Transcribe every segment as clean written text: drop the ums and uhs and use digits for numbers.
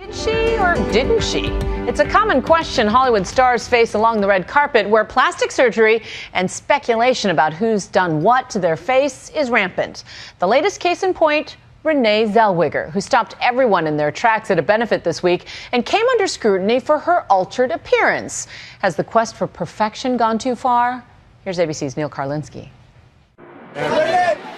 Did she or didn't she? It's a common question Hollywood stars face along the red carpet, where plastic surgery and speculation about who's done what to their face is rampant. The latest case in point, Renee Zellweger, who stopped everyone in their tracks at a benefit this week and came under scrutiny for her altered appearance. Has the quest for perfection gone too far? Here's ABC's Neil Karlinski.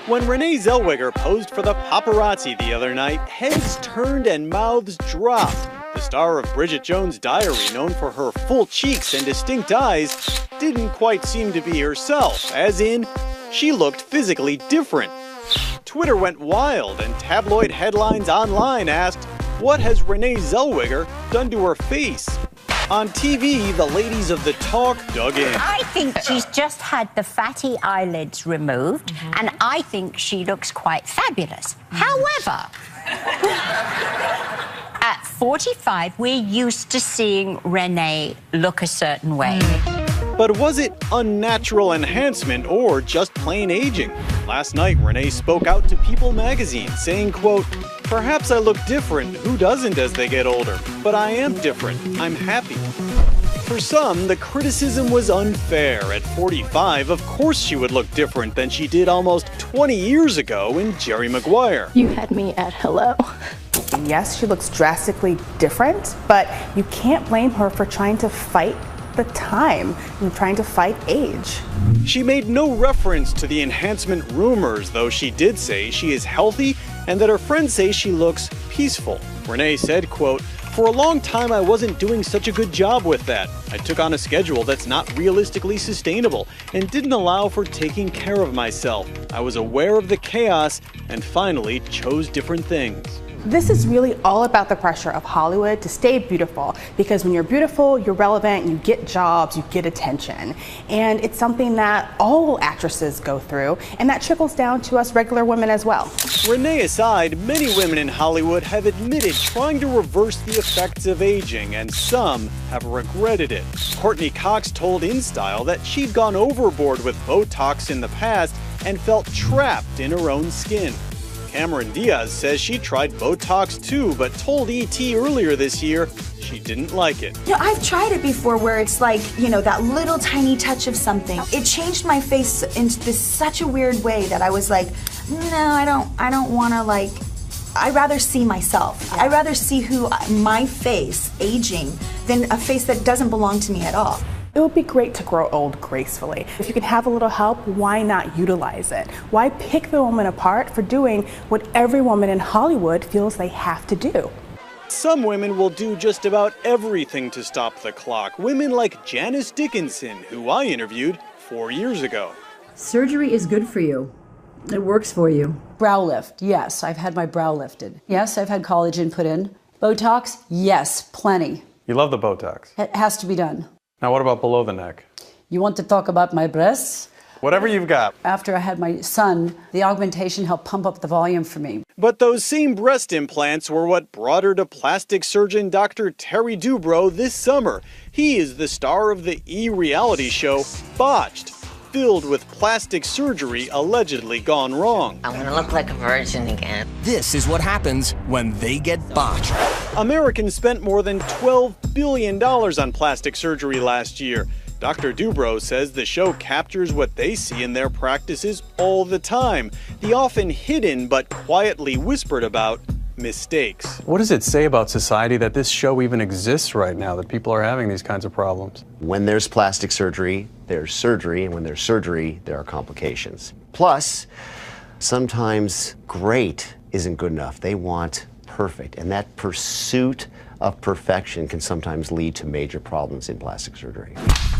When Renee Zellweger posed for the paparazzi the other night, heads turned and mouths dropped. The star of Bridget Jones' Diary, known for her full cheeks and distinct eyes, didn't quite seem to be herself, as in, she looked physically different. Twitter went wild, and tabloid headlines online asked, what has Renee Zellweger done to her face? On TV, the ladies of the talk dug in. I think she's just had the fatty eyelids removed, and I think she looks quite fabulous. However, at 45, we're used to seeing Renee look a certain way. But was it unnatural enhancement or just plain aging? Last night, Renee spoke out to People magazine, saying, quote, perhaps I look different, who doesn't as they get older? But I am different, I'm happy. For some, the criticism was unfair. At 45, of course she would look different than she did almost 20 years ago in Jerry Maguire. You had me at hello. Yes, she looks drastically different, but you can't blame her for trying to fight the time and trying to fight age. She made no reference to the enhancement rumors, though she did say she is healthy and that her friends say she looks peaceful. Renee said, quote, for a long time I wasn't doing such a good job with that. I took on a schedule that's not realistically sustainable and didn't allow for taking care of myself. I was aware of the chaos and finally chose different things. This is really all about the pressure of Hollywood to stay beautiful, because when you're beautiful, you're relevant, you get jobs, you get attention. And it's something that all actresses go through, and that trickles down to us regular women as well. Renee aside, many women in Hollywood have admitted trying to reverse the effects of aging, and some have regretted it. Courtney Cox told InStyle that she'd gone overboard with Botox in the past and felt trapped in her own skin. Cameron Diaz says she tried Botox too, but told ET earlier this year she didn't like it. You know, I've tried it before where it's like, you know, that little tiny touch of something. It changed my face into such a weird way that I was like, no, I don't want to, like, I'd rather see myself. I'd rather see my face aging than a face that doesn't belong to me at all. It would be great to grow old gracefully. If you can have a little help, why not utilize it? Why pick the woman apart for doing what every woman in Hollywood feels they have to do? Some women will do just about everything to stop the clock. Women like Janice Dickinson, who I interviewed 4 years ago. Surgery is good for you. It works for you. Brow lift, yes, I've had my brow lifted. Yes, I've had collagen put in. Botox, yes, plenty. You love the Botox. It has to be done. Now what about below the neck? You want to talk about my breasts? Whatever you've got. After I had my son, the augmentation helped pump up the volume for me. But those same breast implants were what brought her to plastic surgeon Dr. Terry Dubrow this summer. He is the star of the E! reality show Botched, filled with plastic surgery allegedly gone wrong. I want to look like a virgin again. This is what happens when they get botched. Americans spent more than $12 billion on plastic surgery last year. Dr. Dubrow says the show captures what they see in their practices all the time, the often hidden but quietly whispered about mistakes. What does it say about society that this show even exists right now, that people are having these kinds of problems? When there's plastic surgery, there's surgery, and when there's surgery, there are complications. Plus, sometimes great isn't good enough. They want perfect, and that pursuit of perfection can sometimes lead to major problems in plastic surgery.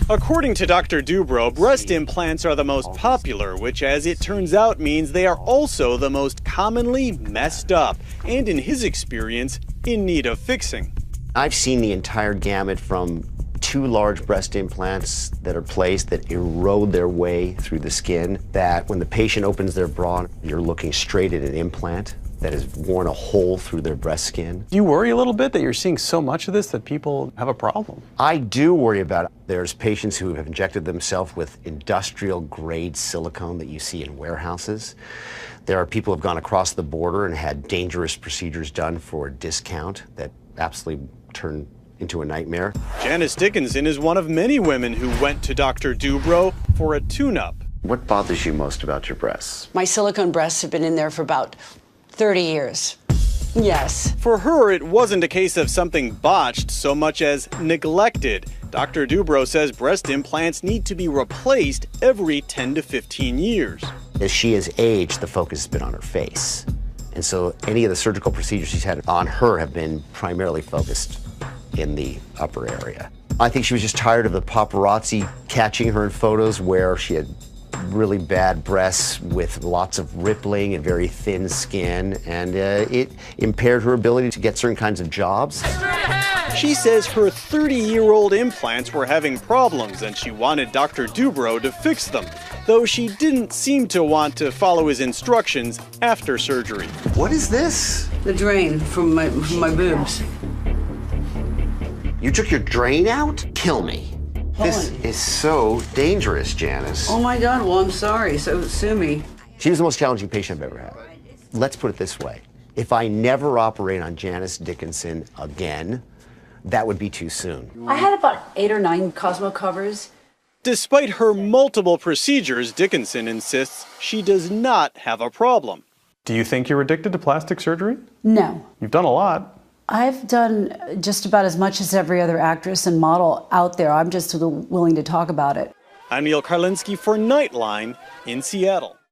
According to Dr. Dubrow, breast implants are the most popular, which as it turns out means they are also the most commonly messed up, and in his experience, in need of fixing. I've seen the entire gamut from too large breast implants that are placed that erode their way through the skin, that when the patient opens their bra, you're looking straight at an implant that has worn a hole through their breast skin. Do you worry a little bit that you're seeing so much of this that people have a problem? I do worry about it. There's patients who have injected themselves with industrial grade silicone that you see in warehouses. There are people who have gone across the border and had dangerous procedures done for a discount that absolutely turn into a nightmare. Janice Dickinson is one of many women who went to Dr. Dubrow for a tune-up. What bothers you most about your breasts? My silicone breasts have been in there for about 30 years. Yes. For her, it wasn't a case of something botched so much as neglected. Dr. Dubrow says breast implants need to be replaced every 10 to 15 years. As she has aged, the focus has been on her face. And so any of the surgical procedures she's had on her have been primarily focused in the upper area. I think she was just tired of the paparazzi catching her in photos where she had really bad breasts with lots of rippling and very thin skin, and it impaired her ability to get certain kinds of jobs. She says her 30-year-old implants were having problems and she wanted Dr. Dubrow to fix them, though she didn't seem to want to follow his instructions after surgery. What is this? The drain from my boobs. You took your drain out? Kill me. This is so dangerous, Janice. Oh my God, well, I'm sorry, so sue me. She was the most challenging patient I've ever had. Let's put it this way. If I never operate on Janice Dickinson again, that would be too soon. I had about 8 or 9 Cosmo covers. Despite her multiple procedures, Dickinson insists she does not have a problem. Do you think you're addicted to plastic surgery? No. You've done a lot. I've done just about as much as every other actress and model out there. I'm just willing to talk about it. I'm Neil Karlinski for Nightline in Seattle.